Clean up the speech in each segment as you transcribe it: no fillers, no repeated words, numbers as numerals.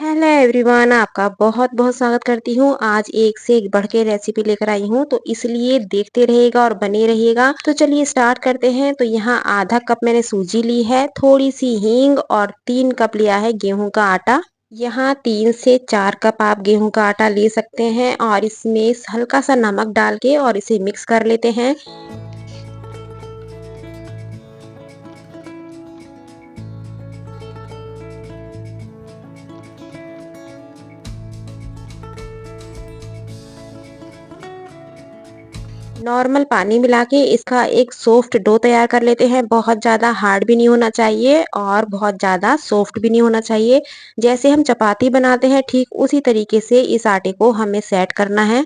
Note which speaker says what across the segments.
Speaker 1: Hello everyone, आपका बहुत बहुत स्वागत करती हूँ। आज एक से एक बढ़ के रेसिपी लेकर आई हूँ, तो इसलिए देखते रहिएगा और बने रहिएगा। तो चलिए स्टार्ट करते हैं। तो यहाँ आधा कप मैंने सूजी ली है, थोड़ी सी हींग और 3 कप लिया है गेहूं का आटा। यहाँ 3 से 4 कप आप गेहूं का आटा ले सकते हैं और इसमें हल्का सा नमक डाल के और इसे मिक्स कर लेते हैं। नॉर्मल पानी मिला के इसका एक सॉफ्ट डो तैयार कर लेते हैं। बहुत ज़्यादा हार्ड भी नहीं होना चाहिए और बहुत ज़्यादा सॉफ्ट भी नहीं होना चाहिए। जैसे हम चपाती बनाते हैं ठीक उसी तरीके से इस आटे को हमें सेट करना है।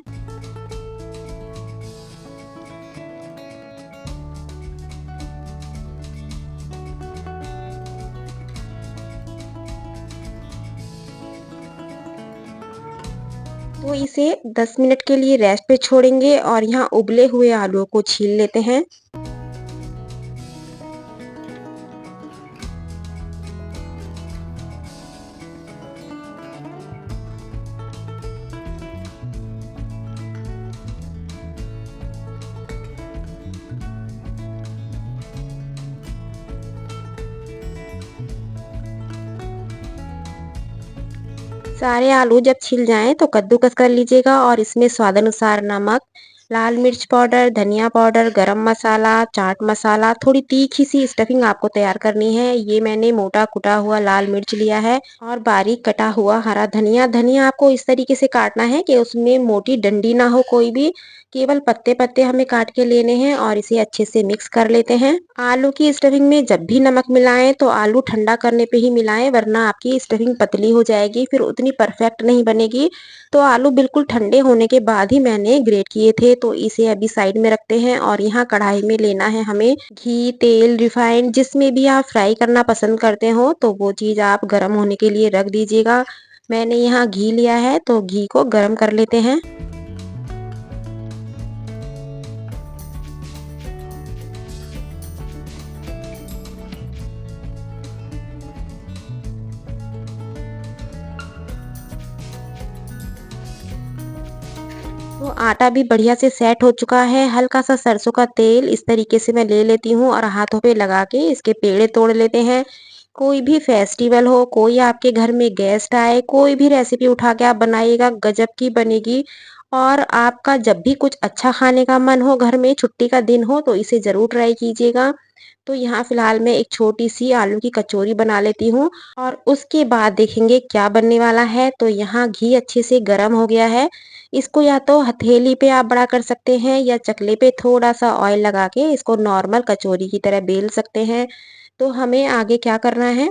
Speaker 1: तो इसे 10 मिनट के लिए रेस्ट पे छोड़ेंगे और यहाँ उबले हुए आलूओं को छील लेते हैं। सारे आलू जब छिल जाएं तो कद्दूकस कर लीजिएगा और इसमें स्वादानुसार नमक, लाल मिर्च पाउडर, धनिया पाउडर, गरम मसाला, चाट मसाला, थोड़ी तीखी सी स्टफिंग आपको तैयार करनी है। ये मैंने मोटा कुटा हुआ लाल मिर्च लिया है और बारीक कटा हुआ हरा धनिया। धनिया आपको इस तरीके से काटना है कि उसमें मोटी डंडी ना हो कोई भी, केवल पत्ते पत्ते हमें काट के लेने हैं और इसे अच्छे से मिक्स कर लेते हैं। आलू की स्टफिंग में जब भी नमक मिलाएं तो आलू ठंडा करने पे ही मिलाएं, वरना आपकी स्टफिंग पतली हो जाएगी, फिर उतनी परफेक्ट नहीं बनेगी। तो आलू बिल्कुल ठंडे होने के बाद ही मैंने ग्रेट किए थे। तो इसे अभी साइड में रखते हैं और यहाँ कढ़ाई में लेना है हमें घी, तेल, रिफाइंड, जिसमें भी आप फ्राई करना पसंद करते हो तो वो चीज़ आप गर्म होने के लिए रख दीजिएगा। मैंने यहाँ घी लिया है तो घी को गर्म कर लेते हैं। तो आटा भी बढ़िया से सेट हो चुका है। हल्का सा सरसों का तेल इस तरीके से मैं ले लेती हूँ और हाथों पे लगा के इसके पेड़े तोड़ लेते हैं। कोई भी फेस्टिवल हो, कोई आपके घर में गेस्ट आए, कोई भी रेसिपी उठा के आप बनाइएगा, गजब की बनेगी। और आपका जब भी कुछ अच्छा खाने का मन हो, घर में छुट्टी का दिन हो, तो इसे ज़रूर ट्राई कीजिएगा। तो यहाँ फिलहाल मैं एक छोटी सी आलू की कचौरी बना लेती हूँ और उसके बाद देखेंगे क्या बनने वाला है। तो यहाँ घी अच्छे से गर्म हो गया है। इसको या तो हथेली पे आप बड़ा कर सकते हैं या चकले पे थोड़ा सा ऑयल लगा के इसको नॉर्मल कचौरी की तरह बेल सकते हैं। तो हमें आगे क्या करना है,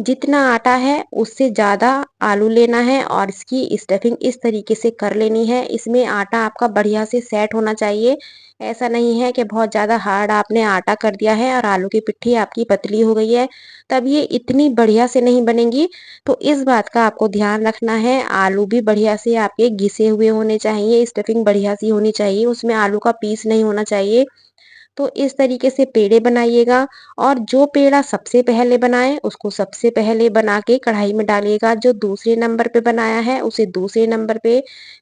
Speaker 1: जितना आटा है उससे ज़्यादा आलू लेना है और इसकी स्टफिंग इस तरीके से कर लेनी है। इसमें आटा आपका बढ़िया से सेट होना चाहिए। ऐसा नहीं है कि बहुत ज़्यादा हार्ड आपने आटा कर दिया है और आलू की पिट्ठी आपकी पतली हो गई है, तब ये इतनी बढ़िया से नहीं बनेगी। तो इस बात का आपको ध्यान रखना है। आलू भी बढ़िया से आपके घिसे हुए होने चाहिए, स्टफिंग बढ़िया सी होनी चाहिए, उसमें आलू का पीस नहीं होना चाहिए। तो इस तरीके से पेड़े बनाइएगा और जो पेड़ा सबसे पहले बनाए उसको सबसे पहले बना के कढ़ाई में डालिएगा। जो दूसरे नंबर पे बनाया है उसे दूसरे नंबर पे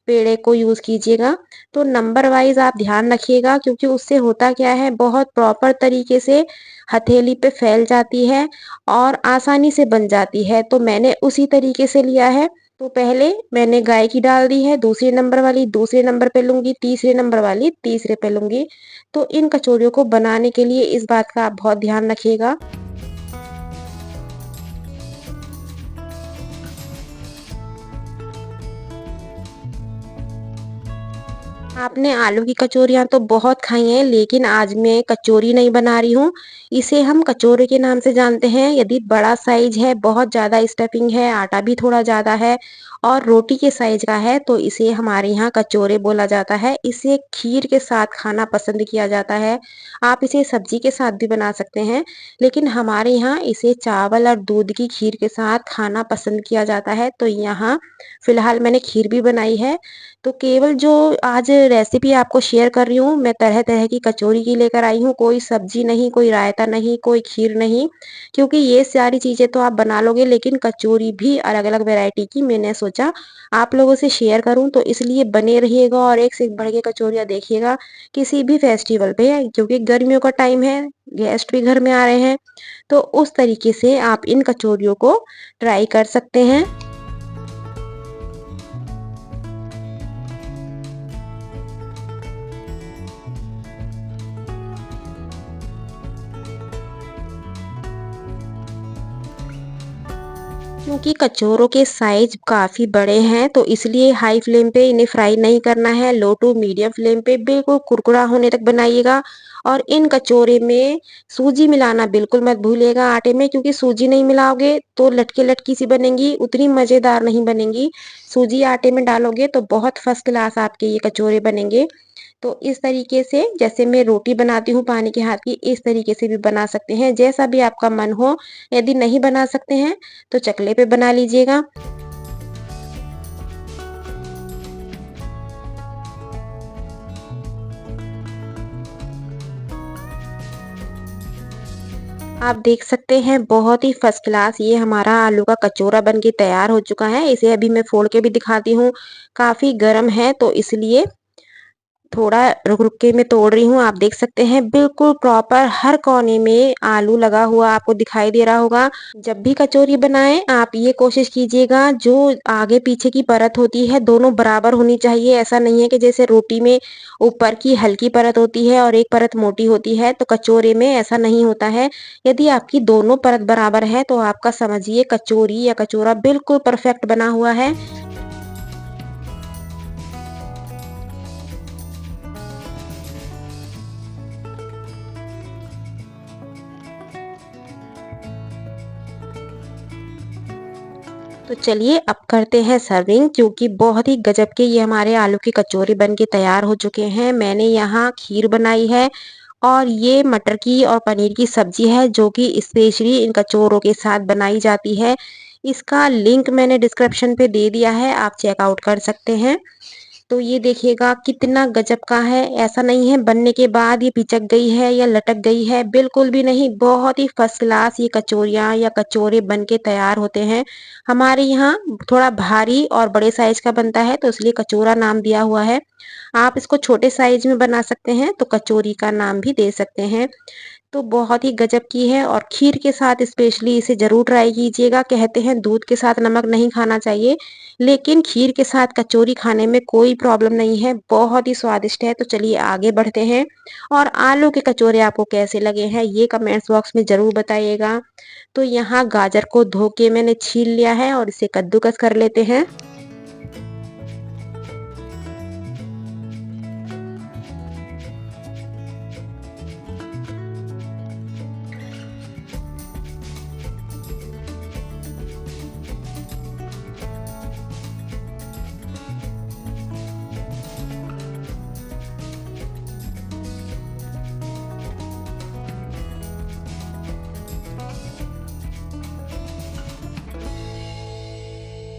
Speaker 1: पेड़े को यूज़ कीजिएगा। तो नंबर वाइज आप ध्यान रखिएगा, क्योंकि उससे होता क्या है, बहुत प्रॉपर तरीके से हथेली पे फैल जाती है और आसानी से बन जाती है। तो मैंने उसी तरीके से लिया है। तो पहले मैंने गाय की डाल दी है, दूसरे नंबर वाली दूसरे नंबर पे लूँगी, तीसरे नंबर वाली तीसरे पे लूँगी। तो इन कचौरियों को बनाने के लिए इस बात का आप बहुत ध्यान रखिएगा। आपने आलू की कचौरियाँ तो बहुत खाई हैं, लेकिन आज मैं कचौरी नहीं बना रही हूँ। इसे हम कचौरे के नाम से जानते हैं यदि बड़ा साइज़ है, बहुत ज़्यादा स्टफिंग है, आटा भी थोड़ा ज़्यादा है और रोटी के साइज़ का है, तो इसे हमारे यहाँ कचौरे बोला जाता है। इसे खीर के साथ खाना पसंद किया जाता है। आप इसे सब्जी के साथ भी बना सकते हैं, लेकिन हमारे यहाँ इसे चावल और दूध की खीर के साथ खाना पसंद किया जाता है। तो यहाँ फ़िलहाल मैंने खीर भी बनाई है। तो केवल जो आज रेसिपी आपको शेयर कर रही हूँ, मैं तरह-तरह की कचौरी की लेकर आई हूँ, कोई सब्ज़ी नहीं, कोई रायता नहीं, कोई खीर नहीं, क्योंकि ये सारी चीज़ें तो आप बना लोगे, लेकिन कचौरी भी अलग-अलग वैरायटी की मैंने सोचा आप लोगों से शेयर करूँ, तो इसलिए बने रहिएगा और एक से एक बढ़ के कचौरियाँ देखिएगा किसी भी फेस्टिवल पे, क्योंकि गर्मियों का टाइम है, गेस्ट भी घर में आ रहे हैं, तो उस तरीके से आप इन कचौरियों को ट्राई कर सकते हैं। क्योंकि कचौरों के साइज काफ़ी बड़े हैं, तो इसलिए हाई फ्लेम पे इन्हें फ्राई नहीं करना है, लो टू मीडियम फ्लेम पे बिल्कुल कुरकुरा होने तक बनाइएगा। और इन कचौरे में सूजी मिलाना बिल्कुल मत भूलिएगा आटे में, क्योंकि सूजी नहीं मिलाओगे तो लटके-लटकी सी बनेंगी, उतनी मज़ेदार नहीं बनेंगी। सूजी आटे में डालोगे तो बहुत फर्स्ट क्लास आपके ये कचौरे बनेंगे। तो इस तरीके से जैसे मैं रोटी बनाती हूँ पानी के हाथ की, इस तरीके से भी बना सकते हैं, जैसा भी आपका मन हो। यदि नहीं बना सकते हैं तो चकले पे बना लीजिएगा। आप देख सकते हैं बहुत ही फर्स्ट क्लास ये हमारा आलू का कचौरा बन के तैयार हो चुका है। इसे अभी मैं फोड़ के भी दिखाती हूँ। काफ़ी गर्म है तो इसलिए थोड़ा रुक-रुक के मैं तोड़ रही हूँ। आप देख सकते हैं बिल्कुल प्रॉपर हर कोने में आलू लगा हुआ आपको दिखाई दे रहा होगा। जब भी कचौरी बनाएँ आप ये कोशिश कीजिएगा जो आगे पीछे की परत होती है दोनों बराबर होनी चाहिए। ऐसा नहीं है कि जैसे रोटी में ऊपर की हल्की परत होती है और एक परत मोटी होती है, तो कचौरे में ऐसा नहीं होता है। यदि आपकी दोनों परत बराबर है तो आपका समझिए कचौरी या कचौरा बिल्कुल परफेक्ट बना हुआ है। तो चलिए अब करते हैं सर्विंग, क्योंकि बहुत ही गजब के ये हमारे आलू की कचौरी बन के तैयार हो चुके हैं। मैंने यहाँ खीर बनाई है और ये मटर की और पनीर की सब्जी है जो कि स्पेशली इन कचौरों के साथ बनाई जाती है। इसका लिंक मैंने डिस्क्रिप्शन पे दे दिया है, आप चेकआउट कर सकते हैं। तो ये देखिएगा कितना गजब का है। ऐसा नहीं है बनने के बाद ये पिचक गई है या लटक गई है, बिल्कुल भी नहीं। बहुत ही फर्स्ट क्लास ये कचौरियाँ या कचौरे बन के तैयार होते हैं। हमारे यहाँ थोड़ा भारी और बड़े साइज का बनता है तो इसलिए कचौरा नाम दिया हुआ है। आप इसको छोटे साइज में बना सकते हैं तो कचौरी का नाम भी दे सकते हैं। तो बहुत ही गजब की है और खीर के साथ स्पेशली इसे ज़रूर ट्राई कीजिएगा। कहते हैं दूध के साथ नमक नहीं खाना चाहिए, लेकिन खीर के साथ कचौरी खाने में कोई प्रॉब्लम नहीं है, बहुत ही स्वादिष्ट है। तो चलिए आगे बढ़ते हैं और आलू के कचौरे आपको कैसे लगे हैं ये कमेंट्स बॉक्स में ज़रूर बताइएगा। तो यहाँ गाजर को धो के मैंने छील लिया है और इसे कद्दूकस कर लेते हैं।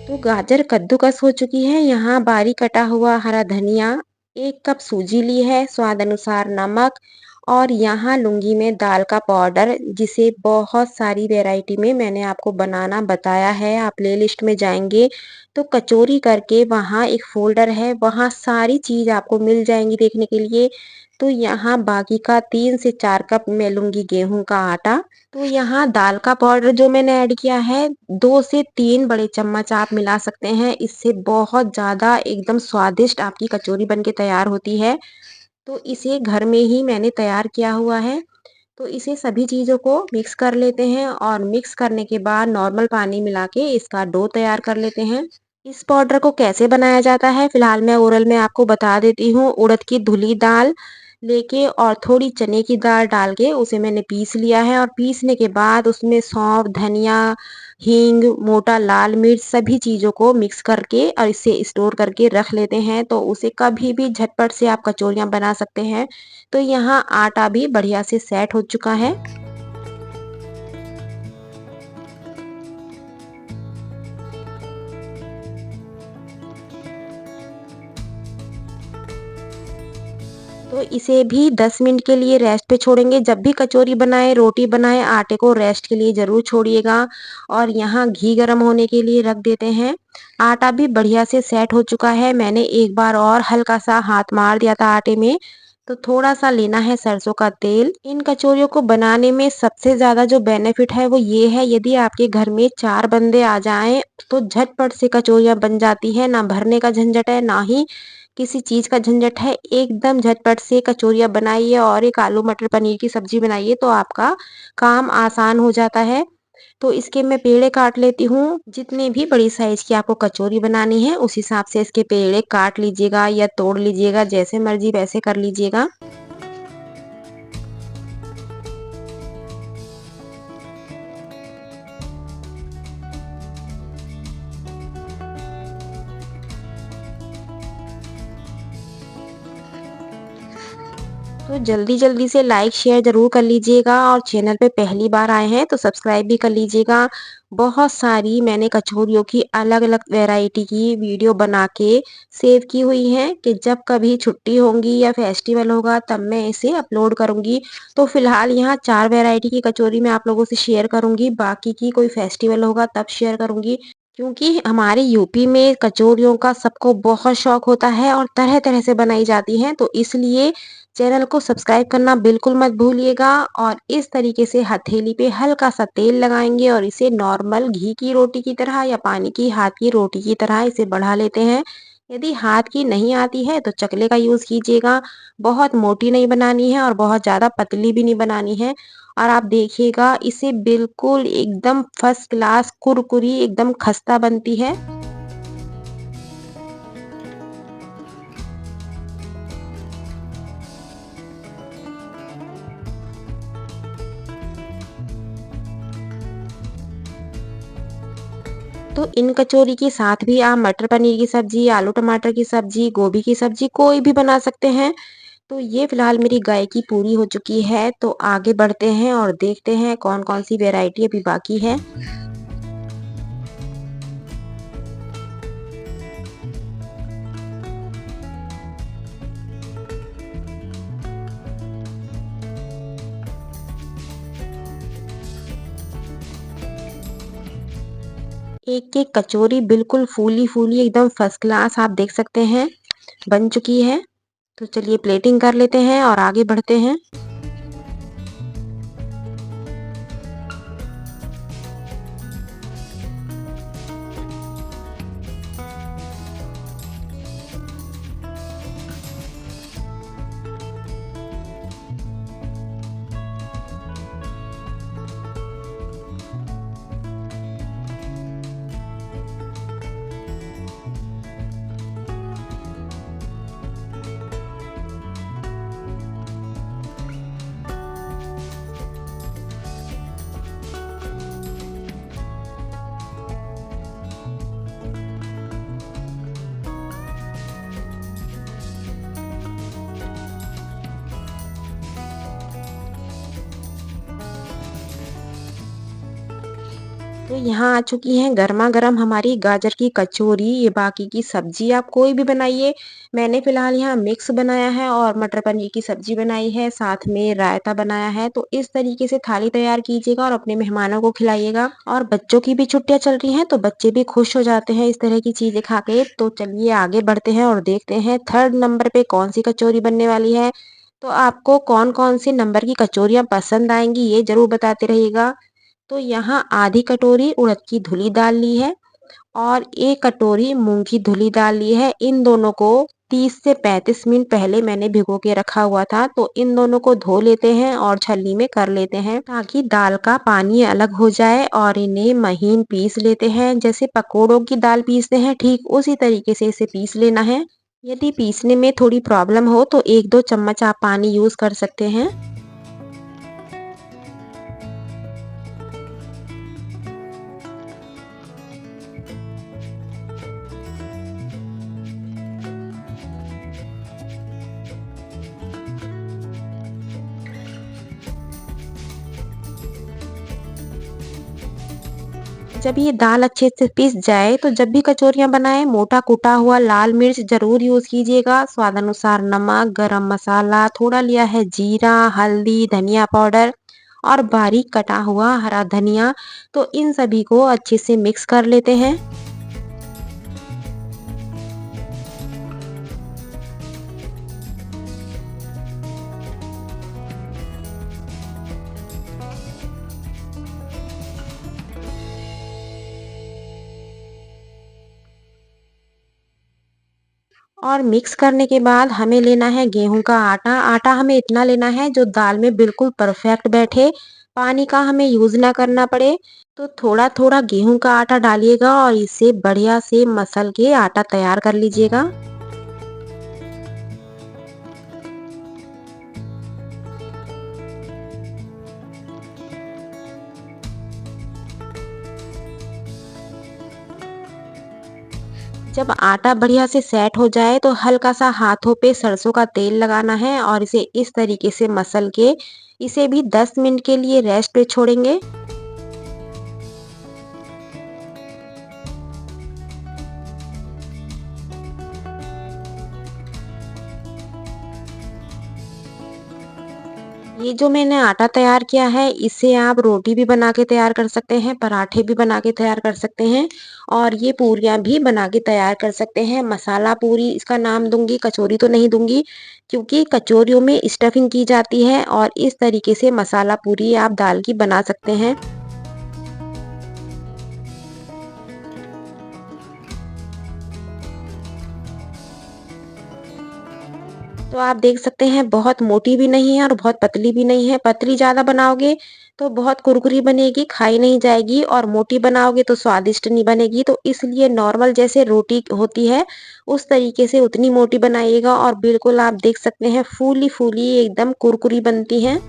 Speaker 1: तो गाजर कद्दूकस हो चुकी है। यहाँ बारीक कटा हुआ हरा धनिया, 1 कप सूजी ली है, स्वाद अनुसार नमक और यहाँ लूँगी मैं दाल का पाउडर, जिसे बहुत सारी वैरायटी में मैंने आपको बनाना बताया है। आप प्लेलिस्ट में जाएँगे तो कचौरी करके वहाँ एक फ़ोल्डर है, वहाँ सारी चीज़ आपको मिल जाएँगी देखने के लिए। तो यहाँ बाकी का 3 से 4 कप मैं लूँगी गेहूँ का आटा। तो यहाँ दाल का पाउडर जो मैंने ऐड किया है 2 से 3 बड़े चम्मच आप मिला सकते हैं। इससे बहुत ज़्यादा एकदम स्वादिष्ट आपकी कचौरी बन के तैयार होती है। तो इसे घर में ही मैंने तैयार किया हुआ है। तो इसे सभी चीज़ों को मिक्स कर लेते हैं और मिक्स करने के बाद नॉर्मल पानी मिला के इसका डो तैयार कर लेते हैं। इस पाउडर को कैसे बनाया जाता है फिलहाल मैं ओरल में आपको बता देती हूँ। उड़द की धुली दाल लेके और थोड़ी चने की दाल डाल के उसे मैंने पीस लिया है और पीसने के बाद उसमें सौंफ, धनिया, हींग, मोटा लाल मिर्च सभी चीज़ों को मिक्स करके और इसे स्टोर करके रख लेते हैं, तो उसे कभी भी झटपट से आप कचौरियाँ बना सकते हैं। तो यहाँ आटा भी बढ़िया से सेट हो चुका है। तो इसे भी 10 मिनट के लिए रेस्ट पे छोड़ेंगे। जब भी कचौरी बनाएं, रोटी बनाएं, आटे को रेस्ट के लिए ज़रूर छोड़िएगा। और यहाँ घी गरम होने के लिए रख देते हैं। आटा भी बढ़िया से सेट हो चुका है। मैंने एक बार और हल्का सा हाथ मार दिया था आटे में। तो थोड़ा सा लेना है सरसों का तेल। इन कचौरियों को बनाने में सबसे ज़्यादा जो बेनिफिट है वो ये है, यदि आपके घर में 4 बंदे आ जाएं तो झटपट से कचौरियाँ बन जाती हैं। ना भरने का झंझट है, ना ही किसी चीज़ का झंझट है। एकदम झटपट से कचौरियाँ बनाइए और एक आलू मटर पनीर की सब्ज़ी बनाइए तो आपका काम आसान हो जाता है। तो इसके मैं पेड़े काट लेती हूँ। जितने भी बड़ी साइज़ की आपको कचौरी बनानी है उस हिसाब से इसके पेड़े काट लीजिएगा या तोड़ लीजिएगा, जैसे मर्ज़ी वैसे कर लीजिएगा। तो जल्दी-जल्दी से लाइक शेयर ज़रूर कर लीजिएगा और चैनल पे पहली बार आए हैं तो सब्सक्राइब भी कर लीजिएगा। बहुत सारी मैंने कचौरियों की अलग-अलग वैरायटी की वीडियो बना के सेव की हुई हैं कि जब कभी छुट्टी होंगी या फेस्टिवल होगा तब मैं इसे अपलोड करूँगी। तो फ़िलहाल यहाँ 4 वैरायटी की कचौरी मैं आप लोगों से शेयर करूँगी, बाकी की कोई फेस्टिवल होगा तब शेयर करूँगी। क्योंकि हमारे यूपी में कचौरियों का सबको बहुत शौक होता है और तरह-तरह से बनाई जाती हैं, तो इसलिए चैनल को सब्सक्राइब करना बिल्कुल मत भूलिएगा। और इस तरीके से हथेली पे हल्का सा तेल लगाएंगे और इसे नॉर्मल घी की रोटी की तरह या पानी की हाथ की रोटी की तरह इसे बढ़ा लेते हैं। यदि हाथ की नहीं आती है तो चकले का यूज़ कीजिएगा। बहुत मोटी नहीं बनानी है और बहुत ज़्यादा पतली भी नहीं बनानी है। और आप देखिएगा इसे बिल्कुल एकदम फर्स्ट क्लास कुरकुरी एकदम खस्ता बनती है। तो इन कचौरी के साथ भी आप मटर पनीर की सब्जी, आलू टमाटर की सब्जी, गोभी की सब्जी कोई भी बना सकते हैं। तो ये फिलहाल मेरी गायकी पूरी हो चुकी है, तो आगे बढ़ते हैं और देखते हैं कौन-कौन सी वैरायटी अभी बाकी है। एक-एक कचौरी बिल्कुल फूली-फूली एकदम फर्स्ट क्लास आप देख सकते हैं, बन चुकी है। तो चलिए प्लेटिंग कर लेते हैं और आगे बढ़ते हैं। तो यहाँ आ चुकी हैं गरमा-गरम हमारी गाजर की कचौरी। ये बाकी की सब्ज़ी आप कोई भी बनाइए। मैंने फ़िलहाल यहाँ मिक्स बनाया है और मटर पनीर की सब्ज़ी बनाई है, साथ में रायता बनाया है। तो इस तरीके से थाली तैयार कीजिएगा और अपने मेहमानों को खिलाइएगा। और बच्चों की भी छुट्टियाँ चल रही हैं, तो बच्चे भी खुश हो जाते हैं इस तरह की चीज़ें खा के। तो चलिए आगे बढ़ते हैं और देखते हैं 3rd नंबर पे कौन-सी कचौरी बनने वाली है। तो आपको कौन-कौन से नंबर की कचौरियाँ पसंद आएँगी, ये ज़रूर बताते रहिएगा। तो यहाँ आधी कटोरी उड़द की धुली दाल ली है और 1 कटोरी मूंग की धुली दाल ली है। इन दोनों को 30 से 35 मिनट पहले मैंने भिगो के रखा हुआ था। तो इन दोनों को धो लेते हैं और छलनी में कर लेते हैं ताकि दाल का पानी अलग हो जाए। और इन्हें महीन पीस लेते हैं, जैसे पकोड़ों की दाल पीसते हैं ठीक उसी तरीके से इसे पीस लेना है। यदि पीसने में थोड़ी प्रॉब्लम हो तो 1-2 चम्मच आप पानी यूज़ कर सकते हैं। जब ये दाल अच्छे से पिस जाए तो जब भी कचौरियाँ बनाएं मोटा कुटा हुआ लाल मिर्च जरूर यूज कीजिएगा। स्वाद अनुसार नमक, गरम मसाला, थोड़ा लिया है जीरा, हल्दी, धनिया पाउडर और बारीक कटा हुआ हरा धनिया। तो इन सभी को अच्छे से मिक्स कर लेते हैं। और मिक्स करने के बाद हमें लेना है गेहूं का आटा। आटा हमें इतना लेना है जो दाल में बिल्कुल परफेक्ट बैठे, पानी का हमें यूज ना करना पड़े। तो थोड़ा थोड़ा गेहूं का आटा डालिएगा और इसे बढ़िया से मसल के आटा तैयार कर लीजिएगा। जब आटा बढ़िया से सेट हो जाए तो हल्का सा हाथों पे सरसों का तेल लगाना है और इसे इस तरीके से मसल के इसे भी 10 मिनट के लिए रेस्ट पे छोड़ेंगे। ये जो मैंने आटा तैयार किया है इससे आप रोटी भी बना के तैयार कर सकते हैं, पराठे भी बना के तैयार कर सकते हैं और ये पूरियां भी बना के तैयार कर सकते हैं। मसाला पूरी इसका नाम दूंगी, कचौरी तो नहीं दूंगी क्योंकि कचौरियों में स्टफिंग की जाती है और इस तरीके से मसाला पूरी आप दाल की बना सकते हैं। तो आप देख सकते हैं बहुत मोटी भी नहीं है और बहुत पतली भी नहीं है। पतली ज़्यादा बनाओगे तो बहुत कुरकुरी बनेगी, खाई नहीं जाएगी और मोटी बनाओगे तो स्वादिष्ट नहीं बनेगी। तो इसलिए नॉर्मल जैसे रोटी होती है उस तरीके से उतनी मोटी बनाइएगा और बिल्कुल आप देख सकते हैं फूली फूली एकदम कुरकुरी बनती हैं।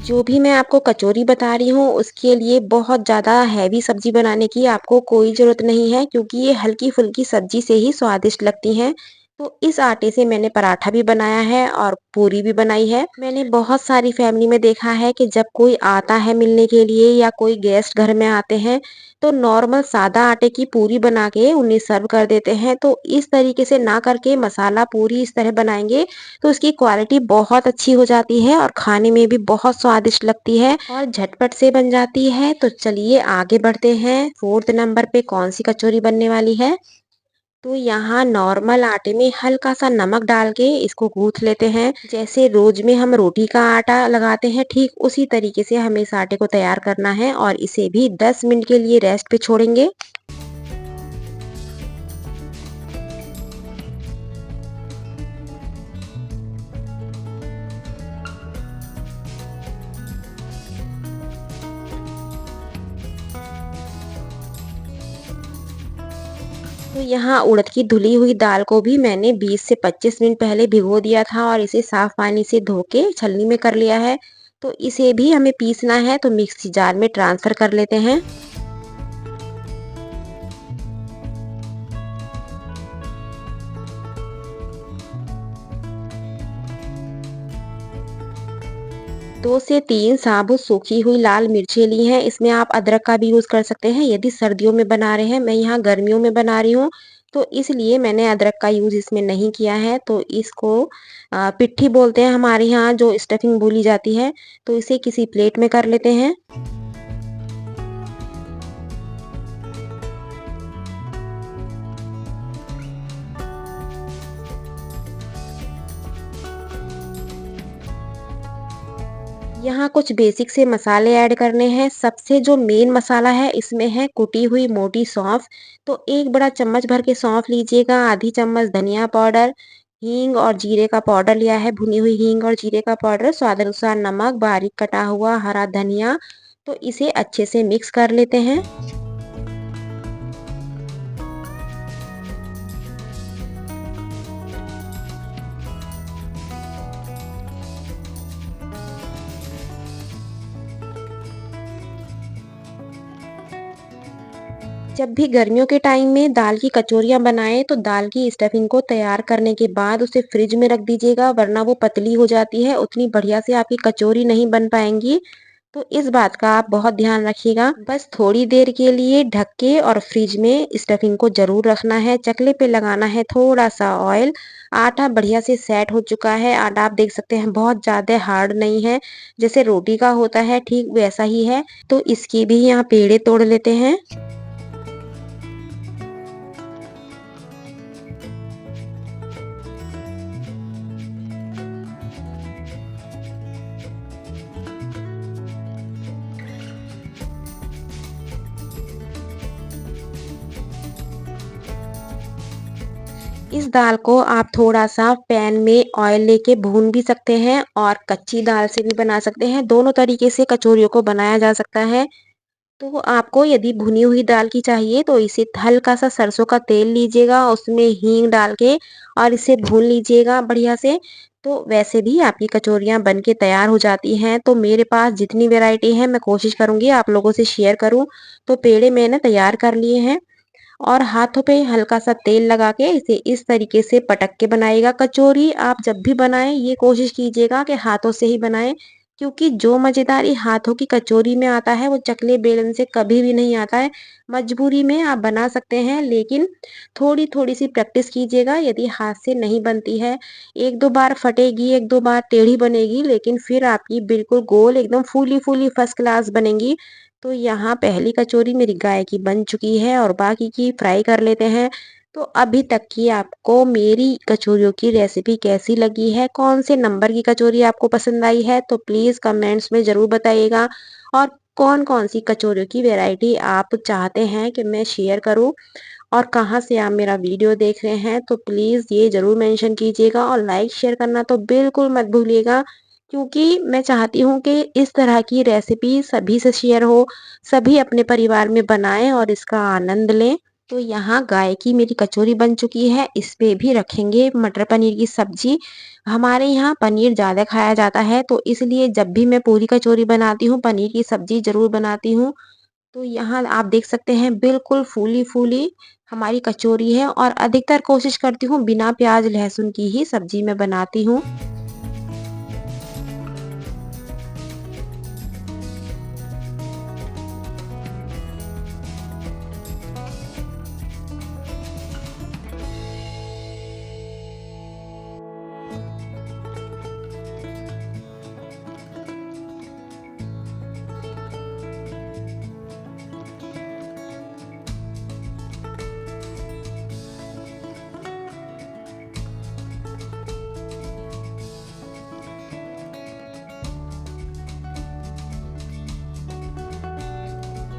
Speaker 1: जो भी मैं आपको कचौरी बता रही हूँ उसके लिए बहुत ज़्यादा हैवी सब्जी बनाने की आपको कोई ज़रूरत नहीं है क्योंकि ये हल्की फुल्की सब्जी से ही स्वादिष्ट लगती हैं। तो इस आटे से मैंने पराठा भी बनाया है और पूरी भी बनाई है। मैंने बहुत सारी फैमिली में देखा है कि जब कोई आता है मिलने के लिए या कोई गेस्ट घर में आते हैं तो नॉर्मल सादा आटे की पूरी बना के उन्हें सर्व कर देते हैं। तो इस तरीके से ना करके मसाला पूरी इस तरह बनाएंगे तो इसकी क्वालिटी बहुत अच्छी हो जाती है और खाने में भी बहुत स्वादिष्ट लगती है और झटपट से बन जाती है। तो चलिए आगे बढ़ते हैं, फोर्थ नंबर पे कौन सी कचौरी बनने वाली है। तो यहाँ नॉर्मल आटे में हल्का सा नमक डाल के इसको गूंथ लेते हैं। जैसे रोज में हम रोटी का आटा लगाते हैं ठीक उसी तरीके से हमें इस आटे को तैयार करना है और इसे भी 10 मिनट के लिए रेस्ट पे छोड़ेंगे। तो यहाँ उड़द की धुली हुई दाल को भी मैंने 20 से 25 मिनट पहले भिगो दिया था और इसे साफ पानी से धो के छलनी में कर लिया है। तो इसे भी हमें पीसना है तो मिक्सी जार में ट्रांसफर कर लेते हैं। दो से तीन साबुत सूखी हुई लाल मिर्चें ली हैं। इसमें आप अदरक का भी यूज कर सकते हैं यदि सर्दियों में बना रहे हैं। मैं यहाँ गर्मियों में बना रही हूँ तो इसलिए मैंने अदरक का यूज इसमें नहीं किया है। तो इसको पिट्ठी बोलते हैं हमारे यहाँ जो स्टफिंग बोली जाती है। तो इसे किसी प्लेट में कर लेते हैं। यहाँ कुछ बेसिक से मसाले ऐड करने हैं। सबसे जो मेन मसाला है इसमें है कुटी हुई मोटी सौंफ। तो एक बड़ा चम्मच भर के सौंफ लीजिएगा, आधी चम्मच धनिया पाउडर, हींग और जीरे का पाउडर लिया है, भुनी हुई हींग और जीरे का पाउडर, स्वाद अनुसार नमक, बारीक कटा हुआ हरा धनिया। तो इसे अच्छे से मिक्स कर लेते हैं। जब भी गर्मियों के टाइम में दाल की कचौरियाँ बनाएँ तो दाल की स्टफिंग को तैयार करने के बाद उसे फ्रिज में रख दीजिएगा, वरना वो पतली हो जाती है, उतनी बढ़िया से आपकी कचौरी नहीं बन पाएँगी। तो इस बात का आप बहुत ध्यान रखिएगा। बस थोड़ी देर के लिए ढक के और फ्रिज में स्टफिंग को ज़रूर रखना है। चकले पे लगाना है थोड़ा-सा ऑयल। आटा बढ़िया से सेट हो चुका है। आटा आप देख सकते हैं बहुत ज़्यादा हार्ड नहीं है, जैसे रोटी का होता है ठीक वैसा ही है। तो इसकी भी यहाँ पेड़े तोड़ लेते हैं। इस दाल को आप थोड़ा-सा पैन में ऑयल लेके भून भी सकते हैं और कच्ची दाल से भी बना सकते हैं। दोनों तरीके से कचौरियों को बनाया जा सकता है। तो आपको यदि भुनी हुई दाल की चाहिए तो इसे हल्का-सा सरसों का तेल लीजिएगा, उसमें हींग डाल के और इसे भून लीजिएगा बढ़िया से। तो वैसे भी आपकी कचौरियाँ बन के तैयार हो जाती हैं। तो मेरे पास जितनी वैरायटी है मैं कोशिश करूँगी आप लोगों से शेयर करूँ। तो पेड़े मैंने तैयार कर लिए हैं। और हाथों पे हल्का-सा तेल लगा के इसे इस तरीके से पटक के बनाइएगा। कचौरी आप जब भी बनाएँ ये कोशिश कीजिएगा कि हाथों से ही बनाएँ, क्योंकि जो मज़ेदार ये हाथों की कचौरी में आता है वो चकले बेलन से कभी भी नहीं आता है। मजबूरी में आप बना सकते हैं, लेकिन थोड़ी-थोड़ी सी प्रैक्टिस कीजिएगा यदि हाथ से नहीं बनती है। 1-2 बार फटेगी, 1-2 बार टेढ़ी बनेगी, लेकिन फिर आपकी बिल्कुल गोल एकदम फूली-फूली फर्स्ट क्लास बनेंगी। तो यहाँ पहली कचौरी मेरी गाय की बन चुकी है और बाकी की फ्राई कर लेते हैं। तो अभी तक की आपको मेरी कचौरियों की रेसिपी कैसी लगी है? कौन से नंबर की कचौरी आपको पसंद आई है? तो प्लीज़ कमेंट्स में ज़रूर बताइएगा। और कौन-कौन सी कचौरियों की वैरायटी आप चाहते हैं कि मैं शेयर करूँ और कहाँ से आप मेरा वीडियो देख रहे हैं, तो प्लीज़ ये ज़रूर मेंशन कीजिएगा और लाइक शेयर करना तो बिल्कुल मत भूलिएगा, क्योंकि मैं चाहती हूँ कि इस तरह की रेसिपी सभी से शेयर हो, सभी अपने परिवार में बनाएँ और इसका आनंद लें। तो यहाँ गाय की मेरी कचौरी बन चुकी है, इस पे भी रखेंगे मटर पनीर की सब्ज़ी। हमारे यहाँ पनीर ज़्यादा खाया जाता है, तो इसलिए जब भी मैं पूरी कचौरी बनाती हूँ, पनीर की सब्ज़ी ज़रूर बनाती हूँ। तो यहाँ आप देख सकते हैं बिल्कुल फूली-फूली हमारी कचौरी है और अधिकतर कोशिश करती हूँ बिना प्याज़ लहसुन की ही सब्ज़ी मैं बनाती हूँ।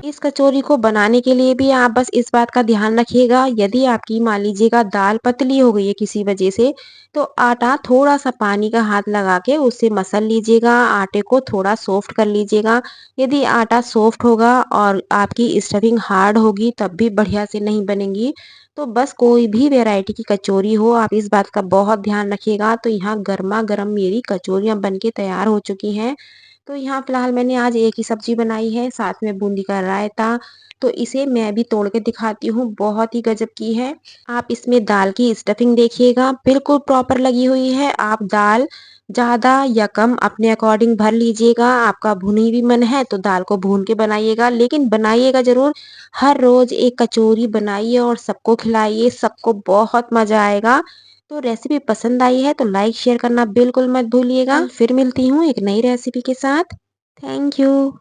Speaker 1: इस कचौरी को बनाने के लिए भी आप बस इस बात का ध्यान रखिएगा, यदि आपकी मान लीजिएगा दाल पतली हो गई है किसी वजह से, तो आटा थोड़ा-सा पानी का हाथ लगा के उससे मसल लीजिएगा, आटे को थोड़ा सॉफ्ट कर लीजिएगा। यदि आटा सॉफ्ट होगा और आपकी स्टफिंग हार्ड होगी तब भी बढ़िया से नहीं बनेंगी। तो बस कोई भी वैरायटी की कचौरी हो, आप इस बात का बहुत ध्यान रखिएगा। तो यहाँ गरमा-गरम मेरी कचौरियाँ बन के तैयार हो चुकी हैं। तो यहाँ फ़िलहाल मैंने आज एक ही सब्ज़ी बनाई है, साथ में बूंदी का रायता। तो इसे मैं भी तोड़ के दिखाती हूँ, बहुत ही गज़ब की है। आप इसमें दाल की स्टफिंग देखिएगा, बिल्कुल प्रॉपर लगी हुई है। आप दाल ज़्यादा या कम अपने अकॉर्डिंग भर लीजिएगा। आपका भुनी हुई मन है तो दाल को भून के बनाइएगा, लेकिन बनाइएगा ज़रूर। हर रोज़ एक कचौरी बनाइए और सबको खिलाइए, सबको बहुत मज़ा आएगा। तो रेसिपी पसंद आई है तो लाइक शेयर करना बिल्कुल मत भूलिएगा। फिर मिलती हूँ एक नई रेसिपी के साथ। Thank you.